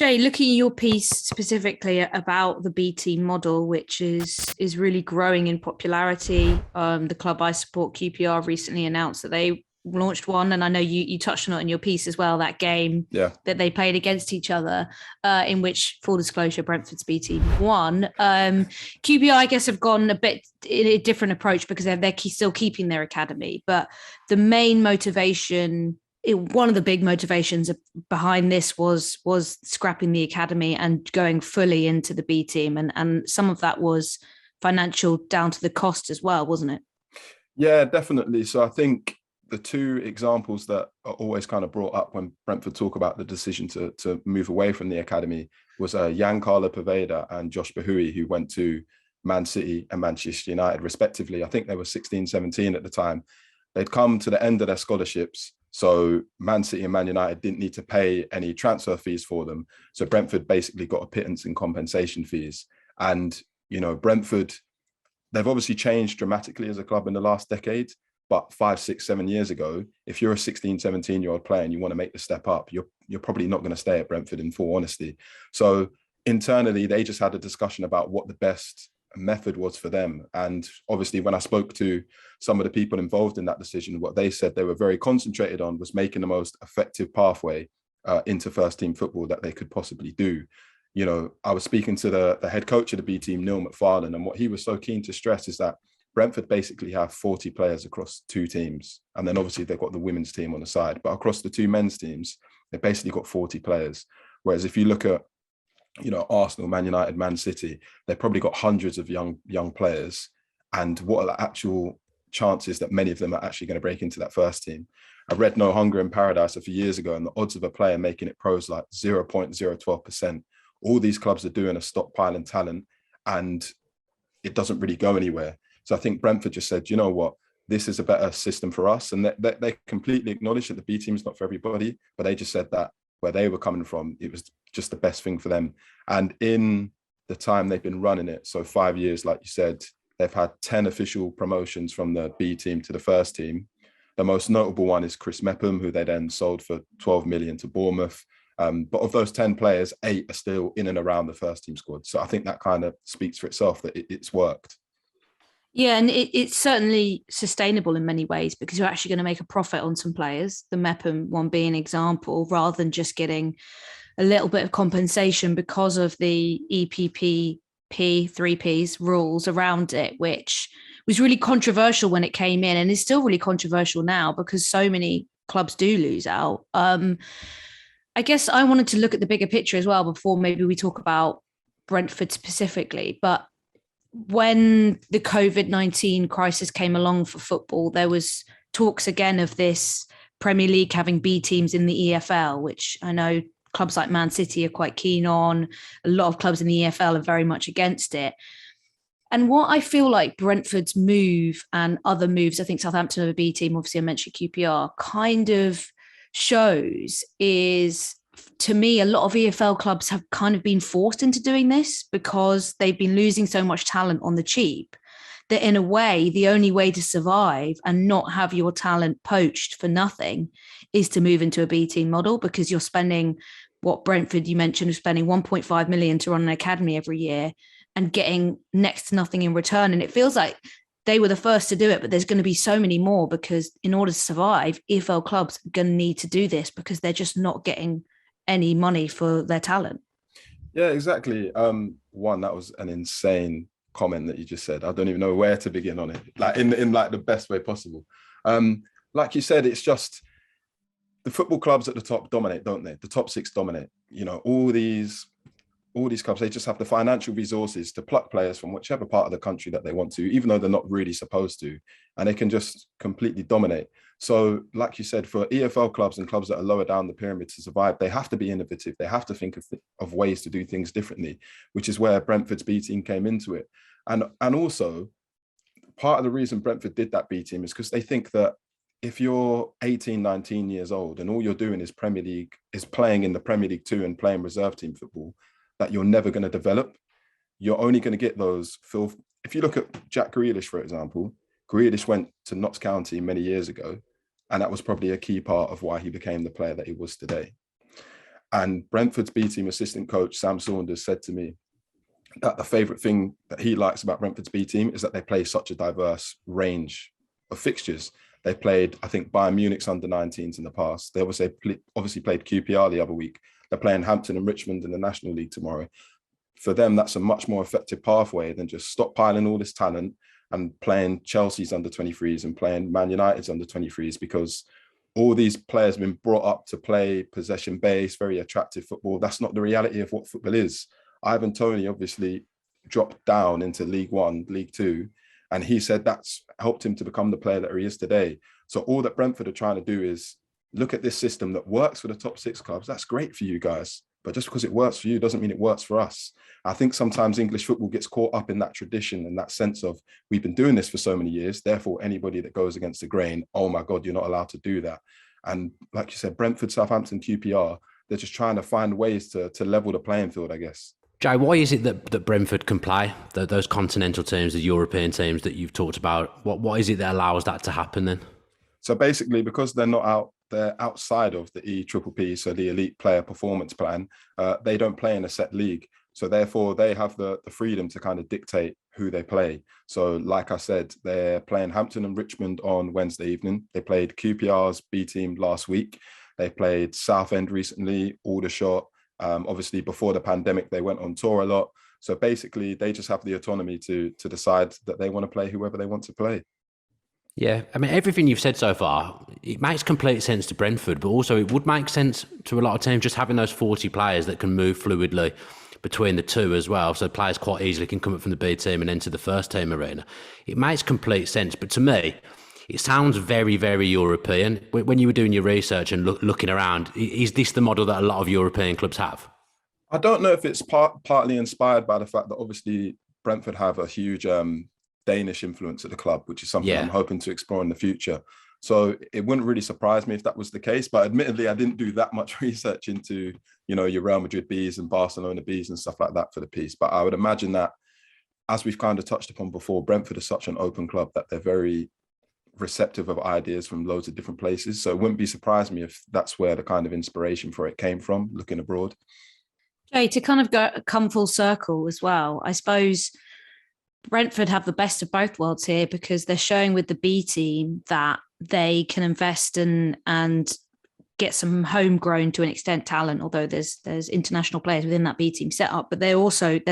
Jay, looking at your piece specifically about the B team model, which is really growing in popularity. The club I support, QPR, recently announced that they launched one, and I know you touched on it in your piece as well. That game Yeah. that they played against each other, in which, full disclosure, Brentford's B team won. QPR, I guess, have gone a bit in a different approach because they're still keeping their academy, but the main motivation, one of the big motivations behind this was scrapping the academy and going fully into the B team, and some of that was financial, down to the cost as well, wasn't it? Yeah, definitely. So I think the two examples that are always kind of brought up when Brentford talk about the decision to move away from the academy was Giancarlo Poveda and Josh Bahui, who went to Man City and Manchester United respectively. I think they were 16, 17 at the time. They'd come to the end of their scholarships. So Man City and Man United didn't need to pay any transfer fees for them. So Brentford basically got a pittance in compensation fees. And, Brentford, they've obviously changed dramatically as a club in the last decade. But 5, 6, 7 years ago, if you're a 16, 17-year-old player and you want to make the step up, you're probably not going to stay at Brentford, in full honesty. So internally, they just had a discussion about what the best method was for them. And obviously, when I spoke to some of the people involved in that decision, what they said they were very concentrated on was making the most effective pathway into first team football that they could possibly do. I was speaking to the head coach of the B team, Neil McFarlane, and what he was so keen to stress is that Brentford basically have 40 players across two teams. And then obviously they've got the women's team on the side, but across the two men's teams, they've basically got 40 players. Whereas if you look at Arsenal, Man United, Man City, they've probably got hundreds of young players. And what are the actual chances that many of them are actually going to break into that first team? I read No Hunger in Paradise a few years ago, and the odds of a player making it pros like 0.012%. All these clubs are doing a stockpiling talent, and it doesn't really go anywhere. So I think Brentford just said, you know what, this is a better system for us. And they completely acknowledged that the B team is not for everybody, but they just said that where they were coming from, it was just the best thing for them. And in the time they've been running it, so 5 years, like you said, they've had 10 official promotions from the B team to the first team. The most notable one is Chris Mepham, who they then sold for 12 million to Bournemouth. But of those 10 players, 8 are still in and around the first team squad. So I think that kind of speaks for itself that it's worked. Yeah, and it's certainly sustainable in many ways because you're actually going to make a profit on some players, the Mepham one being an example, rather than just getting a little bit of compensation because of the EPPP 3Ps rules around it, which was really controversial when it came in and is still really controversial now because so many clubs do lose out. I guess I wanted to look at the bigger picture as well before maybe we talk about Brentford specifically, but when the COVID-19 crisis came along for football, there was talks again of this Premier League having B teams in the EFL, which I know clubs like Man City are quite keen on. A lot of clubs in the EFL are very much against it. And what I feel like Brentford's move and other moves, I think Southampton have a B team, obviously I mentioned QPR, kind of shows is, to me, a lot of EFL clubs have kind of been forced into doing this because they've been losing so much talent on the cheap that in a way, the only way to survive and not have your talent poached for nothing is to move into a B team model, because you're spending, what Brentford you mentioned, is spending 1.5 million to run an academy every year and getting next to nothing in return. And it feels like they were the first to do it, but there's going to be so many more because in order to survive, EFL clubs are going to need to do this because they're just not getting any money for their talent. Yeah, exactly. One, that was an insane comment that you just said. I don't even know where to begin on it, like in like the best way possible. Like you said, it's just the football clubs at the top dominate, don't they? The top 6 dominate. All these clubs, they just have the financial resources to pluck players from whichever part of the country that they want to, even though they're not really supposed to, and they can just completely dominate. So like you said, for EFL clubs and clubs that are lower down the pyramid to survive, they have to be innovative. They have to think of ways to do things differently, which is where Brentford's B team came into it. And also, part of the reason Brentford did that B team is because they think that if you're 18, 19 years old and all you're doing is playing in the Premier League 2 and playing reserve team football, that you're never going to develop. You're only going to get those. If you look at Jack Grealish, for example, Grealish went to Notts County many years ago, and that was probably a key part of why he became the player that he was today. And Brentford's B team assistant coach, Sam Saunders, said to me that the favourite thing that he likes about Brentford's B team is that they play such a diverse range of fixtures. They played, I think, Bayern Munich's under-19s in the past. They obviously played QPR the other week. They're playing Hampton and Richmond in the National League tomorrow. For them, that's a much more effective pathway than just stockpiling all this talent and playing Chelsea's under-23s and playing Man United's under-23s, because all these players have been brought up to play possession-based, very attractive football. That's not the reality of what football is. Ivan Toney obviously dropped down into League One, League Two, and he said that's helped him to become the player that he is today. So all that Brentford are trying to do is look at this system that works for the top 6 clubs. That's great for you guys. But just because it works for you doesn't mean it works for us. I think sometimes English football gets caught up in that tradition and that sense of, we've been doing this for so many years, therefore anybody that goes against the grain, oh my God, you're not allowed to do that. And like you said, Brentford, Southampton, QPR, they're just trying to find ways to level the playing field, I guess. Jay, why is it that Brentford can play those continental teams, the European teams that you've talked about? What is it that allows that to happen then? So basically, because they're outside of the EPPP, so the Elite Player Performance Plan, they don't play in a set league. So therefore, they have the freedom to kind of dictate who they play. So like I said, they're playing Hampton and Richmond on Wednesday evening. They played QPR's B team last week. They played Southend recently, Aldershot. Obviously, before the pandemic, they went on tour a lot. So basically, they just have the autonomy to decide that they want to play whoever they want to play. Yeah, I mean, everything you've said so far, it makes complete sense to Brentford, but also it would make sense to a lot of teams just having those 40 players that can move fluidly between the two as well. So players quite easily can come up from the B team and enter the first team arena. It makes complete sense, but to me, it sounds very, very European. When you were doing your research and looking around, is this the model that a lot of European clubs have? I don't know if it's partly inspired by the fact that obviously Brentford have a huge Danish influence at the club, which is something I'm hoping to explore in the future. So it wouldn't really surprise me if that was the case. But admittedly, I didn't do that much research into, your Real Madrid Bs and Barcelona Bs and stuff like that for the piece. But I would imagine that, as we've kind of touched upon before, Brentford is such an open club that they're very receptive of ideas from loads of different places. So it wouldn't be surprised me if that's where the kind of inspiration for it came from, looking abroad. Jay, to kind of come full circle as well, I suppose Brentford have the best of both worlds here, because they're showing with the B team that they can invest and get some homegrown, to an extent, talent, although there's international players within that B team setup, but their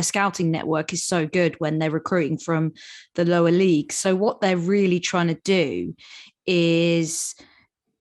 scouting network is so good when they're recruiting from the lower leagues. So what they're really trying to do is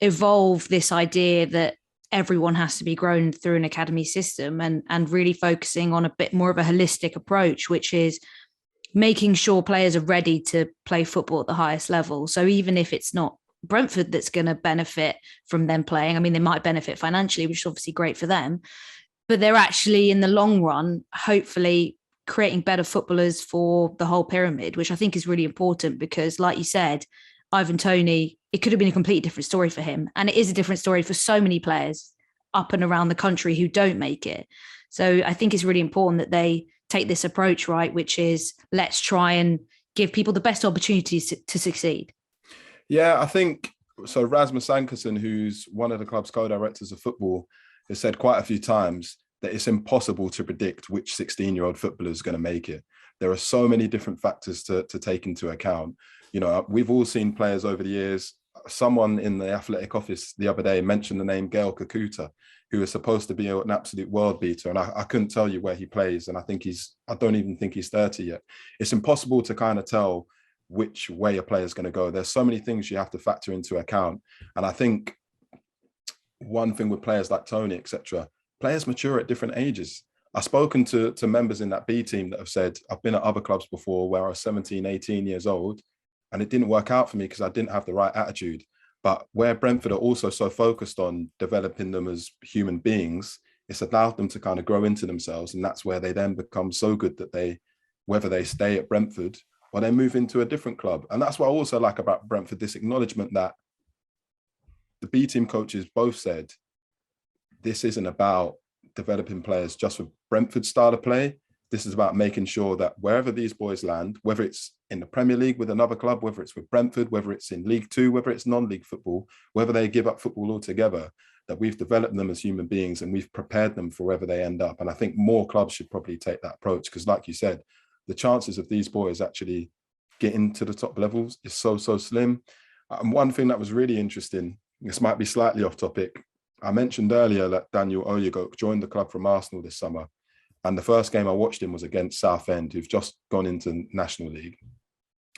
evolve this idea that everyone has to be grown through an academy system, and really focusing on a bit more of a holistic approach, which is making sure players are ready to play football at the highest level. So even if it's not Brentford that's going to benefit from them playing, I mean, they might benefit financially, which is obviously great for them, but they're actually in the long run, hopefully creating better footballers for the whole pyramid, which I think is really important, because like you said, Ivan Toney, it could have been a completely different story for him. And it is a different story for so many players up and around the country who don't make it. So I think it's really important that they take this approach, right, which is let's try and give people the best opportunities to succeed. Yeah, I think so. Rasmus Ankersen, who's one of the club's co-directors of football, has said quite a few times that it's impossible to predict which 16-year-old footballer is going to make it. There are so many different factors to take into account. We've all seen players over the years. Someone in the athletic office the other day mentioned the name Gael Kakuta, who is supposed to be an absolute world beater. And I couldn't tell you where he plays. And I don't even think he's 30 yet. It's impossible to kind of tell which way a player is going to go. There's so many things you have to factor into account. And I think one thing with players like Tony, etc., players mature at different ages. I've spoken to members in that B team that have said, I've been at other clubs before where I was 17, 18 years old, and it didn't work out for me because I didn't have the right attitude. But where Brentford are also so focused on developing them as human beings, it's allowed them to kind of grow into themselves. And that's where they then become so good that whether they stay at Brentford or they move into a different club. And that's what I also like about Brentford, this acknowledgement that the B team coaches both said, this isn't about developing players just for Brentford's style of play. This is about making sure that wherever these boys land, whether it's in the Premier League with another club, whether it's with Brentford, whether it's in League Two, whether it's non-league football, whether they give up football altogether, that we've developed them as human beings and we've prepared them for wherever they end up. And I think more clubs should probably take that approach, because like you said, the chances of these boys actually getting to the top levels is so slim. And one thing that was really interesting, this might be slightly off topic, I mentioned earlier that Daniel Oyegoke joined the club from Arsenal this summer. And the first game I watched him was against Southend, who've just gone into National League.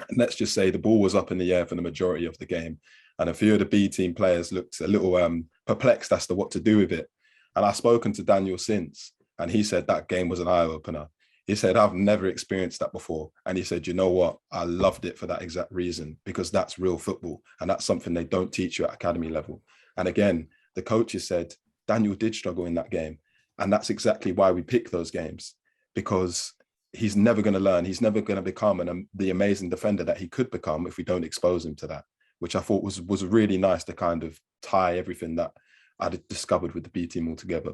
And let's just say the ball was up in the air for the majority of the game. And a few of the B team players looked a little perplexed as to what to do with it. And I've spoken to Daniel since, and he said that game was an eye-opener. He said, I've never experienced that before. And he said, you know what? I loved it for that exact reason, because that's real football. And that's something they don't teach you at academy level. And again, the coaches said, Daniel did struggle in that game. And that's exactly why we pick those games, because he's never going to learn. He's never going to become the amazing defender that he could become if we don't expose him to that, which I thought was really nice to kind of tie everything that I'd discovered with the B team all together.